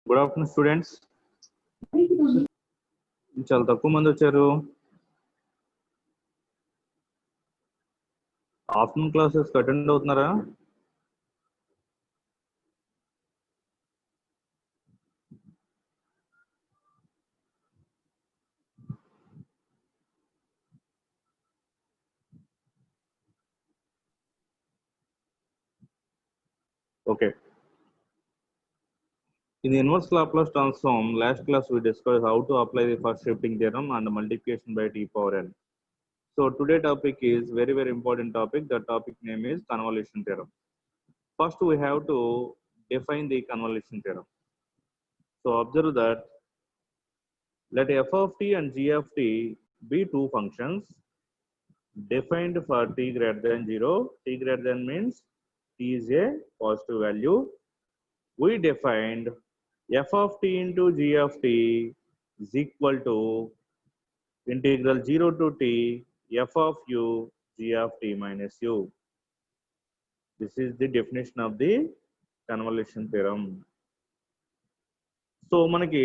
Good afternoon students. చాలా తక్కువ మంది వచ్చారు. ఆఫ్టర్నూన్ క్లాసెస్ అటెండ్ అవుతున్నారా? Okay. In the inverse Laplace transform, last class we discussed how to apply the first shifting theorem and the multiplication by t power n. So today topic is very important topic. The topic name is convolution theorem. First we have to define the convolution theorem. So observe that let f of t and g of t be two functions defined for t greater than 0. T greater than means t is a positive value. We defined f of t into g of t is equal to integral 0 to t f of u g of t minus u. This is the definition of the convolution theorem. So మనకి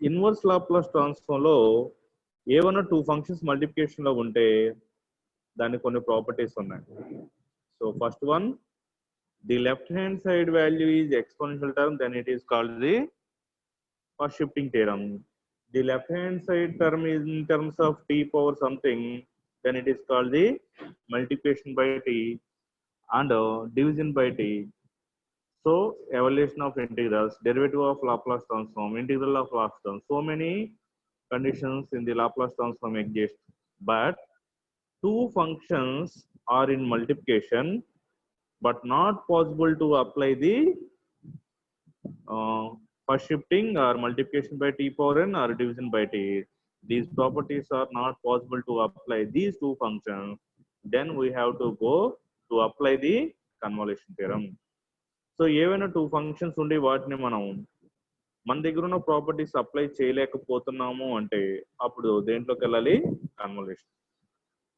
inverse Laplace transform లో ఏవైనా two functions multiplication లో ఉంటే దానికి కొన్ని properties ఉన్నాయి. So first one, the left hand side value is exponential term, then it is called the first shifting theorem. The left hand side term is in terms of t power something, then it is called the multiplication by t and division by t. So evaluation of integrals, derivative of Laplace transform, integral of Laplace transform. So many conditions in the Laplace transform exist, but two functions are in multiplication but not possible to apply the first shifting or multiplication by t power n or division by t. These properties are not possible to apply these two functions. Then we have to go to apply the convolution theorem. So ఏవైనా two functions ఉండి వాటిని మనం మన దగ్గర ఉన్న properties apply చేయలేకపోతున్నాము అంటే అప్పుడు దేంట్లోకి వెళ్ళాలి? Convolution.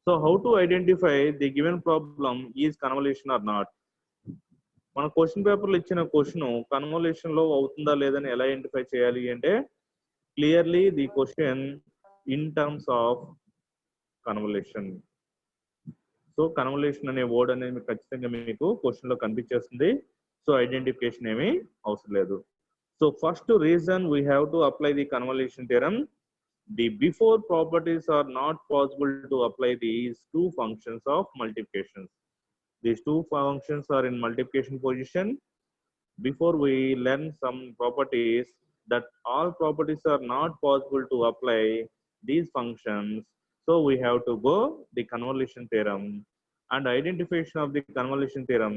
So how to identify the given problem is convolution or not? మన క్వశ్చన్ పేపర్లో ఇచ్చిన క్వశ్చన్ కన్వల్యూషన్ లో అవుతుందా లేదని ఎలా ఐడెంటిఫై చేయాలి అంటే clearly the question in terms of convolution. So convolution అనే వర్డ్ అనేది ఖచ్చితంగా మీకు క్వశ్చన్ లో కనిపించేస్తుంది. సో ఐడెంటిఫికేషన్ ఏమీ అవసరం లేదు. So first reason we have to apply the convolution theorem. The before properties are not possible to apply these two functions of multiplication. These two functions are in multiplication position. Before we learn some properties that all properties are not possible to apply these functions. So we have to go the convolution theorem, and identification of the convolution theorem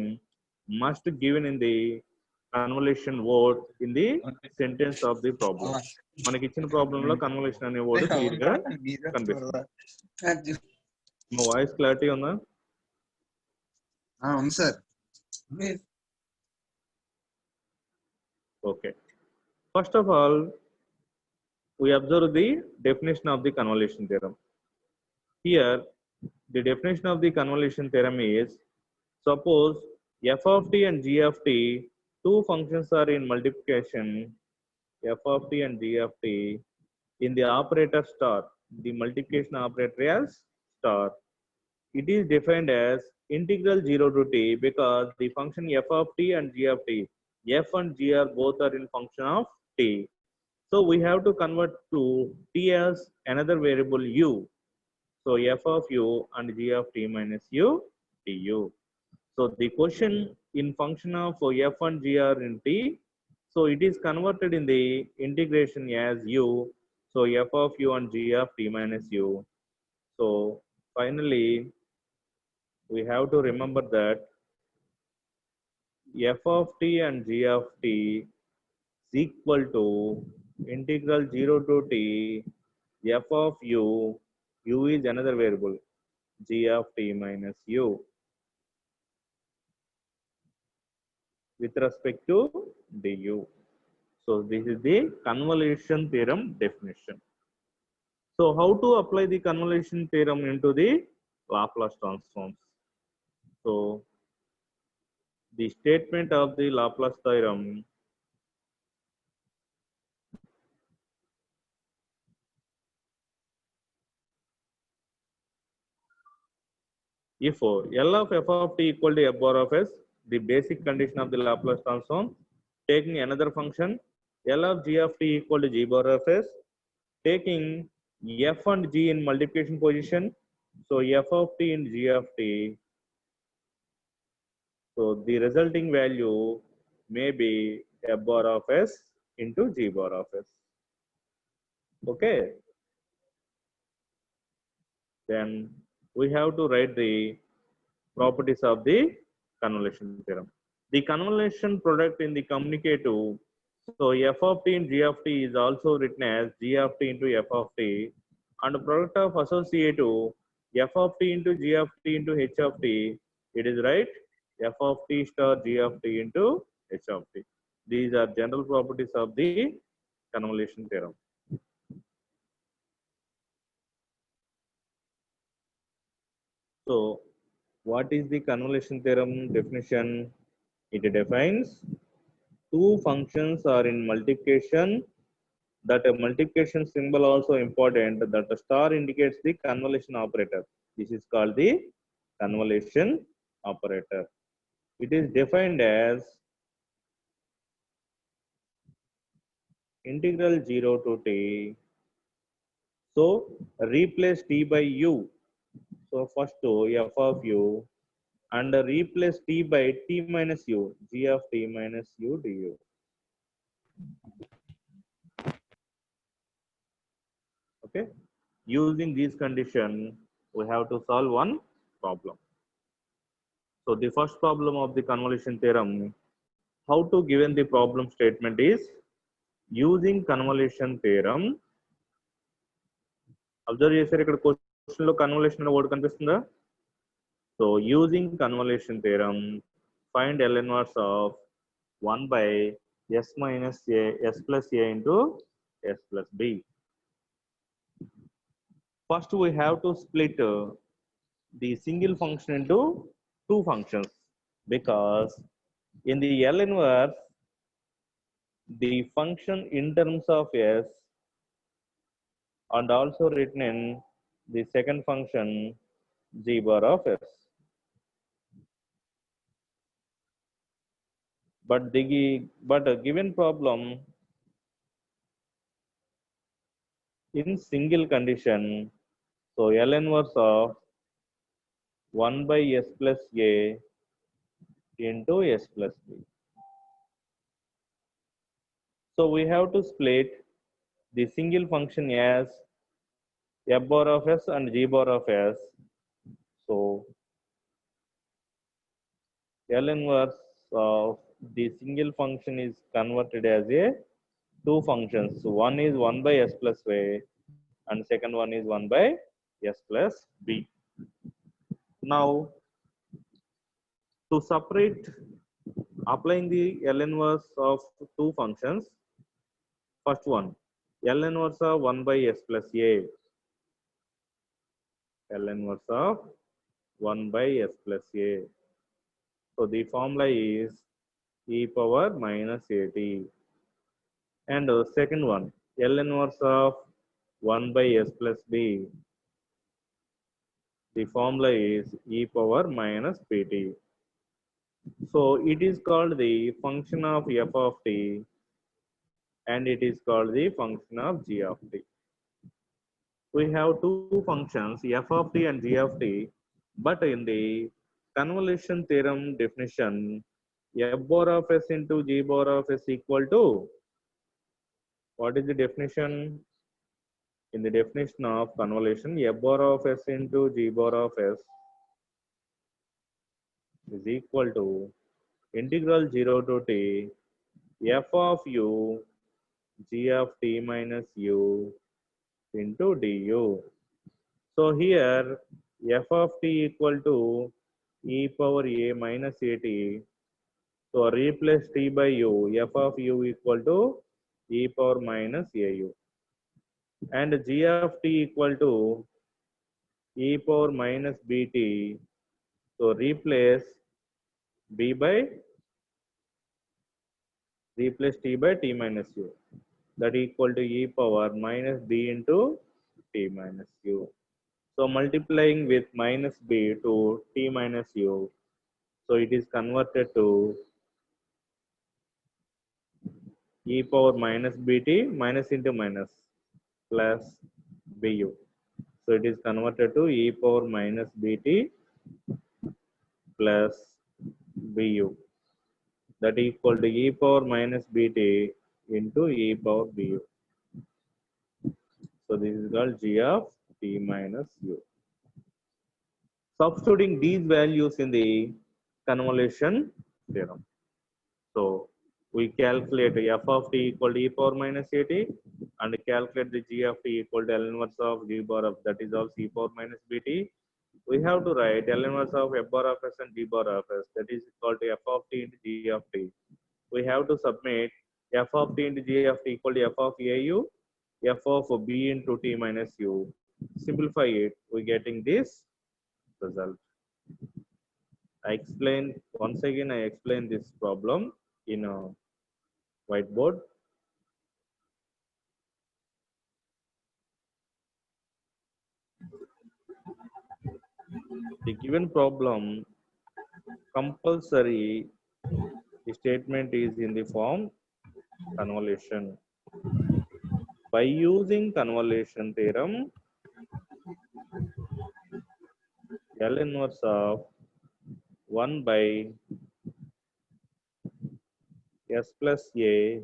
must given in the convolution word in the sentence of the problem. మనకి ఇచ్చిన problem లో convolution అనే word clear గా కనిపిస్తుంది. మా voice clarity ఉందా? అవును sir. Okay. First of all, we observe the definition of the convolution theorem. Here, the definition of the convolution theorem is: suppose f of t and g of t, two functions are in multiplication, f of t and g of t, in the operator star, the multiplication operator as star. It is defined as integral 0 to t because the function f of t and g of t, f and g are both are in function of t. So we have to convert to t as another variable u. So f of u and g of t minus u du. So the question in function of f and g are in t. So it is converted in the integration as u. So f of u and g of t minus u. So finally, we have to remember that f of t and g of t is equal to integral 0 to t f of u, u is another variable, g of t minus u with respect to du. So this is the convolution theorem definition. So how to apply the convolution theorem into the Laplace transforms? So the statement of the Laplace theorem If L of f of t equal to f bar of s, the basic condition of the Laplace transform, taking another function L of g of t equal to g bar of s, taking f and g in multiplication position, so f of t and g of t, so the resulting value may be f bar of s into g bar of s. Okay, then we have to write the properties of the convolution theorem. The convolution product in the communicative, so f of t and g of t is also written as g of t into f of t, and the product of associative f of t into g of t into h of t, it is right f of t star g of t into h of t. These are general properties of the convolution theorem. So, what is the convolution theorem definition? It defines two functions are in multiplication, that a multiplication symbol also important, that the star indicates the convolution operator. This is called the convolution operator. It is defined as integral 0 to t. So replace t by u. So first to f of u, and replace t by t minus u, g of t minus u du. Okay, using these condition, we have to solve one problem. So the first problem of the convolution theorem, how to given the problem statement is using convolution theorem. Observe చేశారు ఇక్కడ question లో convolution అనే word కనిపిస్తుందా? So using convolution theorem find L inverse of 1 by s minus a s plus a into s plus b. First we have to split the single function into two functions, because in the L inverse the function in terms of s and also written in the second function g bar of s. But a given problem in single condition, so L inverse of 1 by s plus a into s plus b. So we have to split the single function as f bar of s and g bar of s. So L inverse of the single function is converted as a two functions. So one is 1 by s plus a and second one is 1 by s plus b. Now to separate, applying the L inverse of two functions, first one L inverse of 1 by s plus a, L inverse of 1 by s plus a. So the formula is e power minus at. And second one L inverse of 1 by s plus b, the formula is e power minus pt. So it is called the function of f of t and it is called the function of g of t. We have two functions f of t and g of t, but in the convolution theorem definition, f bar of s into g bar of s equal to, what is the definition? In the definition of convolution, f bar of s into g bar of s is equal to integral 0 to t f of u g of t minus u into du. So here f of t equal to e power a minus at. So replace t by u, f of u equal to e power minus au, and g of t equal to e power minus bt. So replace t by t minus u, that equal to e power minus b into t minus u. So multiplying with minus b to t minus u. So it is converted to e power minus bt minus into minus plus bu. So it is converted to e power minus bt plus bu. That equal to e power minus bt into e power bu. So this is called g of t minus u. Substituting these values in the convolution theorem. So we calculate f of t equal to e power minus at and calculate the g of t equal to L inverse of g bar of, that is also e power minus bt. We have to write L inverse of f bar of s and g bar of s, that is equal to f of t into g of t. We have to submit f of t into g of t equal to f of au, f of b into t minus u. Simplify it, we getting this result. I explain once again. I explain this problem in a whiteboard. The given problem compulsory statement is in the form convolution. By using convolution theorem, L inverse of 1 by s plus a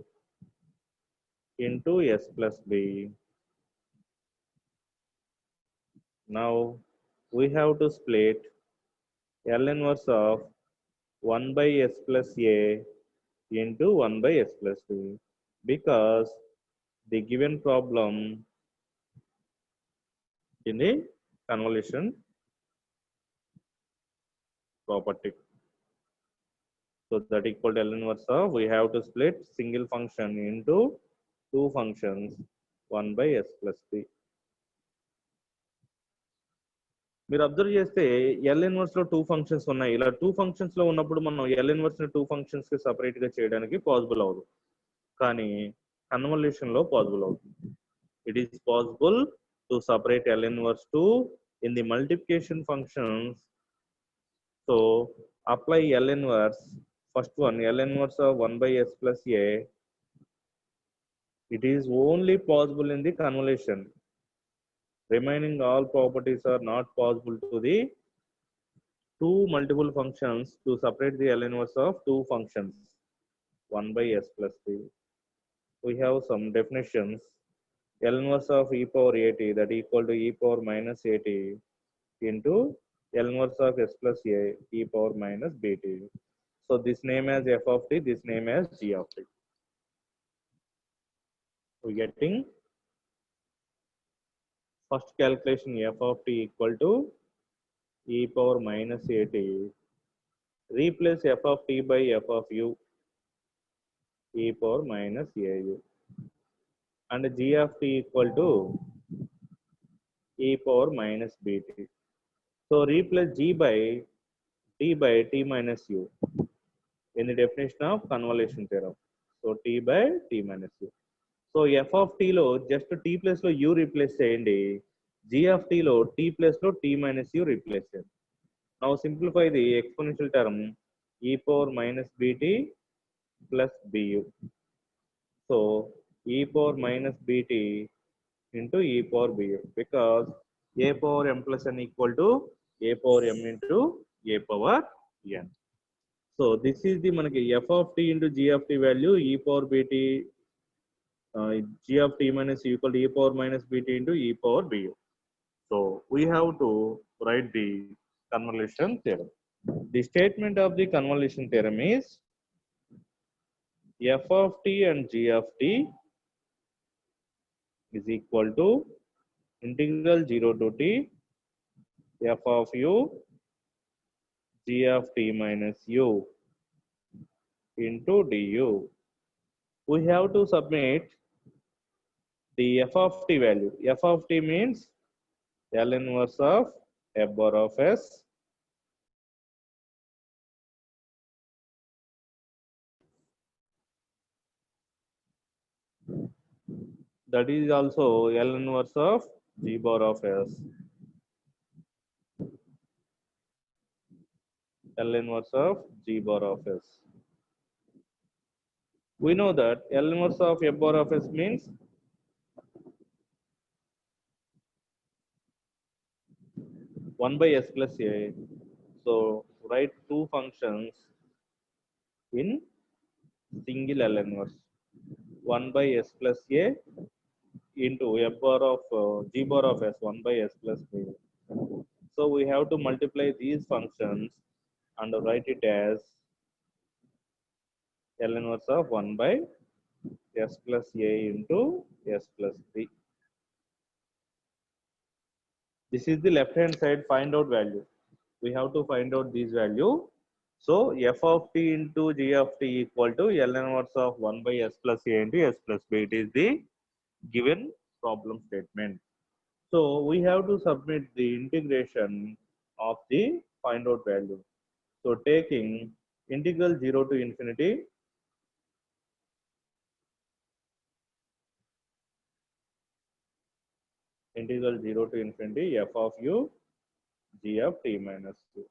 into s plus b. Now we have to split L inverse of 1 by s plus a into 1 by s plus b, because the given problem in the convolution property. So that equal to L inverse of, we have to split single function into two functions, 1 by s plus b. మీరు observe చేస్తే L inverse లో two functions ఉన్నాయి. ఇలా two functions లో ఉన్నప్పుడు మనం L inverse ని two functions కి సపరేట్ గా చేయడానికి పాసిబుల్ అవ్వదు, కానీ కన్వల్యూషన్ లో పాసిబుల్ అవుతుంది. It is possible to separate L inverse to in the multiplication functions. So apply L inverse, first one L inverse of 1 by s plus a, it is only possible in the convolution. Remaining all properties are not possible to the two multiple functions to separate the L inverse of two functions 1 by s plus b. We have some definitions. L inverse of e power at, that equal to e power minus at into L inverse of s plus a e power minus bt. So this name as f of t, this name as g of t. We getting first calculation f of t equal to e power minus at. Replace f of t by f of u, e power minus au, and g of t equal to e power minus bt. So replace g by t minus u in the definition of convolution theorem. So t by t minus u. So f of t లో just t place లో u replace చేయండి, g of t లో t place లో t minus u replace చేయండి. Now simplify the exponential term e power minus bt plus bu. So e power minus bt into e power bu, because a power m plus n equal to a power m into a power n. So this is the manaki f of t into g of t value, e power bt g of t minus u equal to e power minus bt into e power bu. So we have to write the convolution theorem. The statement of the convolution theorem is f of t and g of t is equal to integral 0 to t f of u g of t minus u into du. We have to submit the f of t value. F of t means L inverse of f bar of s that is also L inverse of g bar of s L inverse of G bar of S. We know that L inverse of F bar of S means one by S plus A. So write two functions in single L inverse. One by S plus A into F bar of G bar of S, one by S plus B. So we have to multiply these functions and write it as L inverse of 1 by S plus A into S plus B. This is the left hand side find out value. We have to find out this value. So f of t into g of t equal to L inverse of 1 by S plus A into S plus B. It is the given problem statement. So we have to submit the integration of the find out value. So taking integral 0 to infinity integral 0 to infinity f of u g of t minus 2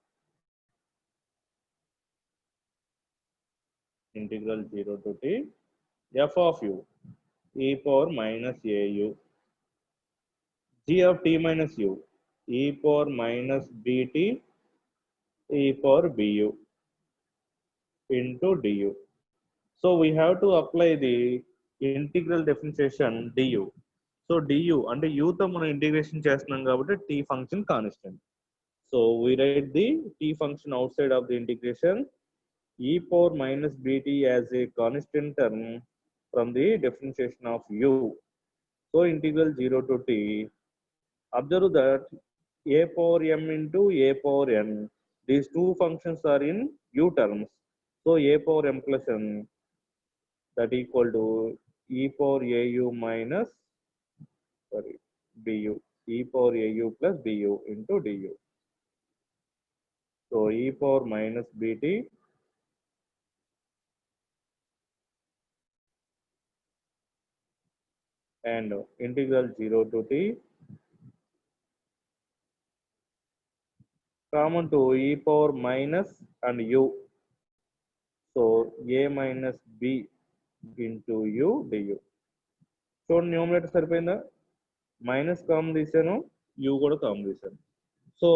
integral 0 to t f of u e power minus a u g of t minus u e power minus bt e power bu into du. So we have to apply the integral differentiation du. So du అంటే u తో మనం integration చేస్తున్నాం కాబట్టి t function constant. So we write the t function outside of the integration e power minus bt as a constant term from the differentiation of u. So integral 0 to t. Observe that a power m into a power n. These two functions are in u terms. So a power m plus n that equal to e power au minus bu e power au plus bu into du. So e power minus bt and integral 0 to t common to e power minus and u. So a minus b into u du. So numerator సరిపోయిందా minus common తీసాను u కూడా common తీసాను. So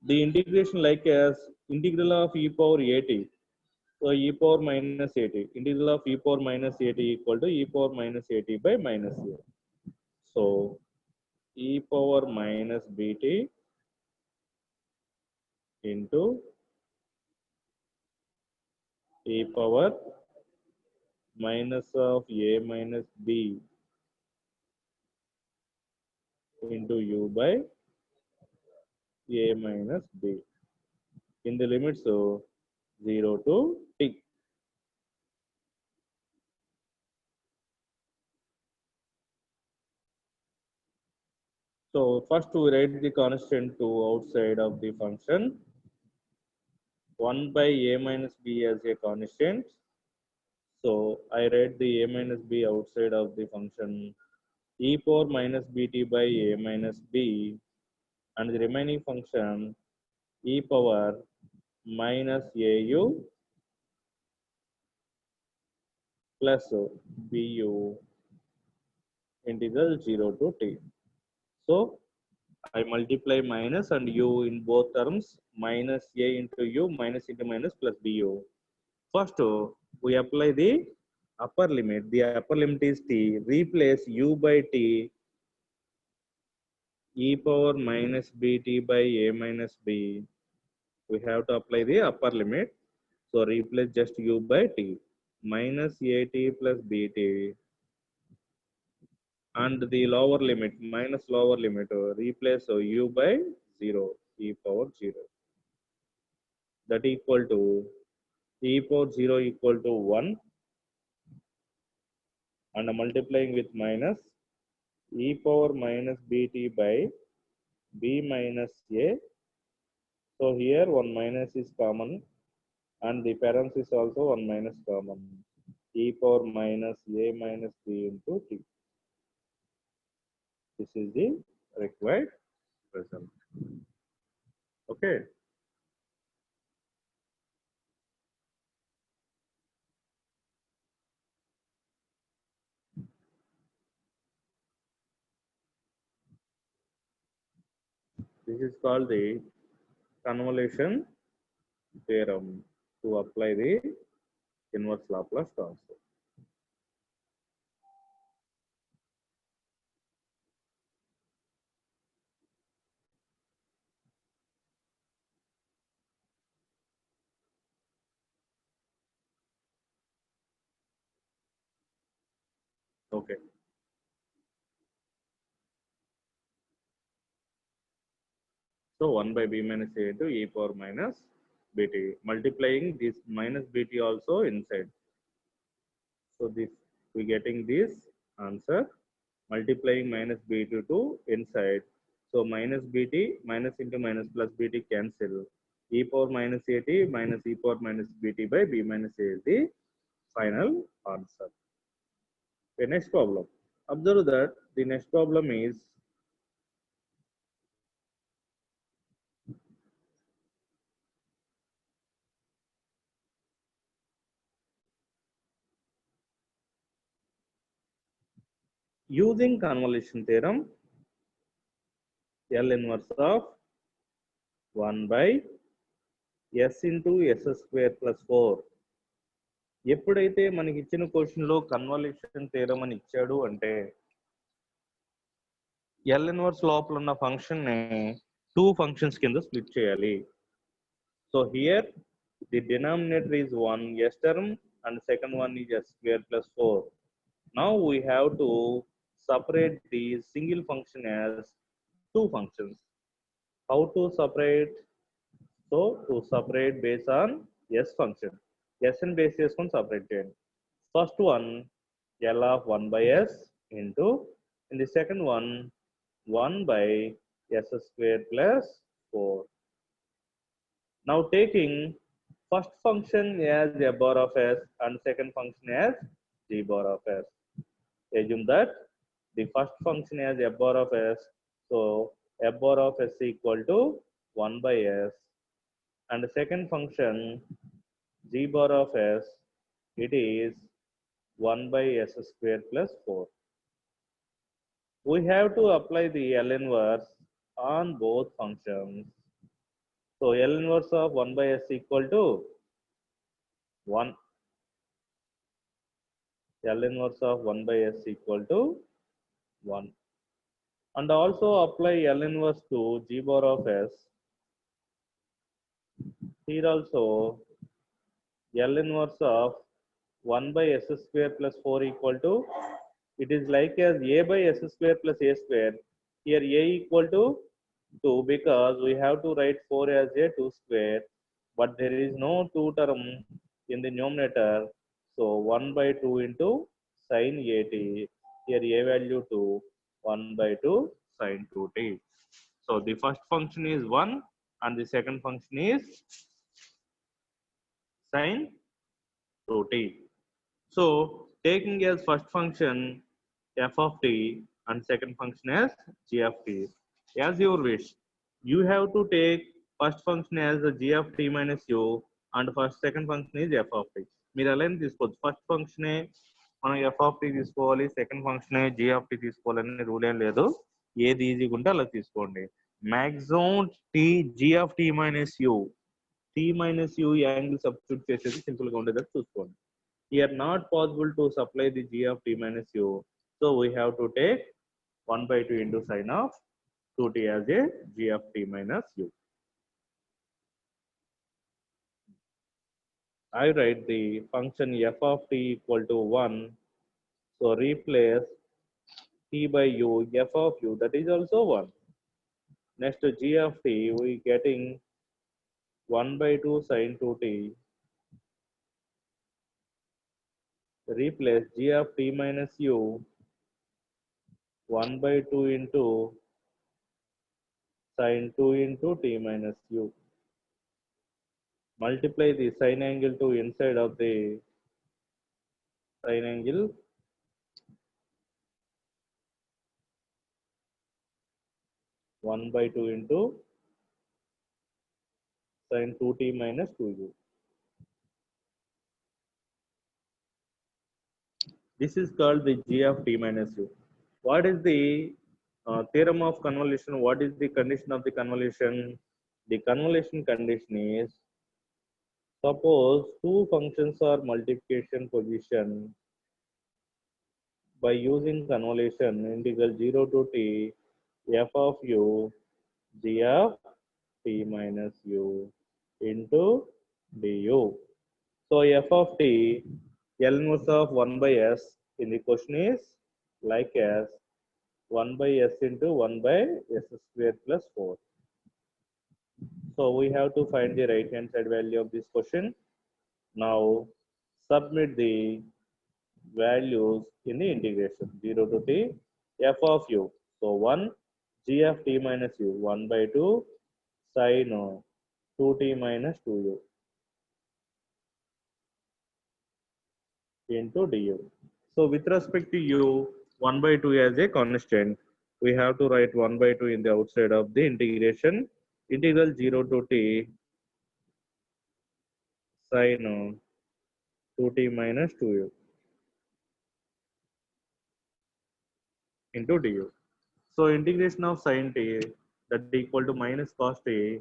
the integration like as integral of e power at. So e power minus at. Integral of e power minus at equal to e power minus at by minus a. So e power minus bt into e power minus of a minus b into u by a minus b in the limits of 0 to t. So first we write the constant to outside of the function 1 by a minus b as a constant. So I write the a minus b outside of the function e power minus bt by a minus b and the remaining function e power minus au plus bu integral 0 to t. So I multiply minus and u in both terms minus a into u minus into minus plus bu. First we apply the upper limit. The upper limit is t. Replace u by t e power minus bt by a minus b. We have to apply the upper limit. So replace just u by t minus at plus bt and the lower limit minus lower limit replace u by 0 e power 0 that equal to e power 0 equal to 1 and multiplying with minus e power minus bt by b minus a. So here 1 minus is common and the parents is also 1 minus common e power minus a minus b into t. This is the required result. Okay. This is called the convolution theorem to apply the inverse Laplace transform. Okay. So 1 by b minus a into e power minus bt. Multiplying this minus bt also inside. So this we getting this answer. Multiplying minus bt to inside. So minus bt minus into minus plus bt cancel. E power minus at minus e power minus bt by b minus a is the final answer. The next problem. Observe that the next problem is using convolution theorem, L inverse of 1 by s into s square plus 4. ఎప్పుడైతే మనకి ఇచ్చిన question లో convolution theorem అని ఇచ్చాడు అంటే L inverse లోపల ఉన్న function ని టూ ఫంక్షన్స్ కింద స్ప్లిట్ చేయాలి. So here the denominator is 1 s term and second one is s square plus 4. Now we have to separate the single function as two functions. How to separate? So to separate based on s function. S and base చేసుకొని separate చేయండి. First one L of 1 by s into, in the second one 1 by s square plus 4. Now taking first function as a bar of s and second function as g bar of s. Assume that the first function as a bar of s, so f bar of s equal to 1 by s, and the second function g bar of s, it is 1 by s square plus 4. We have to apply the L inverse on both functions. So L inverse of 1 by s equal to 1. L inverse of 1 by s equal to 1. And also apply L inverse to g bar of s. Here also L inverse of 1 by s square plus 4 equal to, it is like as a by s square plus a square. Here a equal to 2 because we have to write 4 as a 2 square, but there is no 2 term in the numerator. So 1 by 2 into sin 80. Here a value to 1 by 2 sin 2t. So the first function is 1 and the second function is sin 2t. So taking as first function f of t and second function as g of t, as your wish. You have to take first function as a g of t minus u and first second function is f of t. మీరు ఎలా తీసుకోవచ్చు, first ఫంక్షనే మనం f of t తీసుకోవాలి, second ఫంక్షనే g of t తీసుకోవాలని rule ఏం లేదు. ఏది ఈజీగా ఉంటే అలా తీసుకోండి. Maximum t g of t minus u, t minus u angle substitute చేసేది సింపుల్ గా ఉండేది చూసుకోండి. Here not possible to supply the g of t minus u, so we have to take 1 by 2 into sin of 2t as a g of t minus u. I write the function f of t equal to 1, so replace t by u, f of u, that is also 1. Next to g of t, we getting 1 by 2 sin 2t, replace g of t minus u 1 by 2 into sin 2 into t minus u. Multiply the sine angle to inside of the sine angle, one by 2 into sin 2t minus 2u. This is called the g of t minus u. What is the Theorem of convolution. What is the condition of the convolution? The convolution condition is, suppose two functions are multiplication position by using convolution integral 0 to t f of u g of t minus u into du. So f of t, L inverse of 1 by s in the question is like as 1 by s into 1 by s square plus 4. So we have to find the right hand side value of this question. Now submit the values in the integration 0 to t f of u. So 1 g of t minus u 1 by 2 sin 2t minus 2u into du. So with respect to u, 1 by 2 as a constant, we have to write 1 by 2 in the outside of the integration integral 0 to t sin 2t minus 2u into du. So integration of sin t, that equal to minus cos t,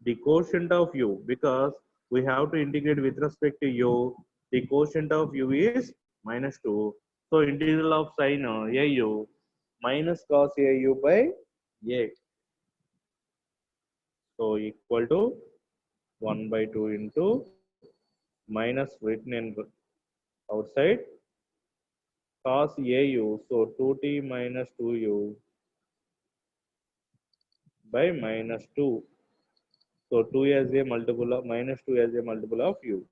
the quotient of u, because we have to integrate with respect to u, the quotient of u is minus 2. So integral of sin au minus cos au by a, so equal to 1 by 2 into minus written in outside cos au, so 2t minus 2u by minus 2. So 2 as a multiple of minus 2 as a multiple of u.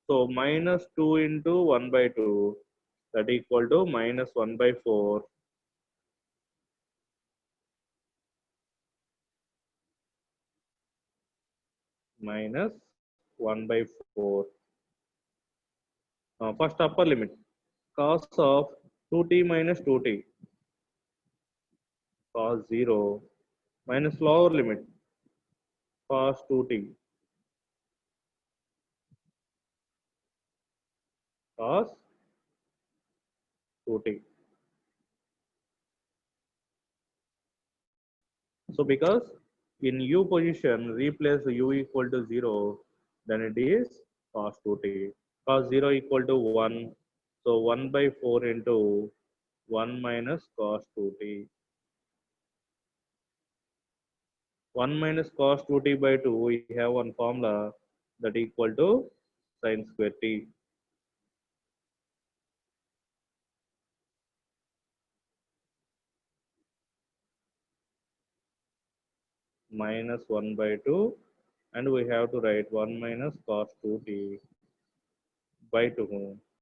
So minus 2 into 1 by 2, that equal to minus 1 by 4 minus 1 by 4. First upper limit, cos of 2t minus 2t, cos 0 minus lower limit, cos 2t, cos 2t. So because in u position replace u equal to 0, then it is cos 2t. Cos 0 equal to 1, so 1 by 4 into 1 minus cos 2t. 1 minus cos 2t by 2, we have one formula that equal to sin square t. Minus 1 by 2, and we have to write 1 minus cos 2t by 2.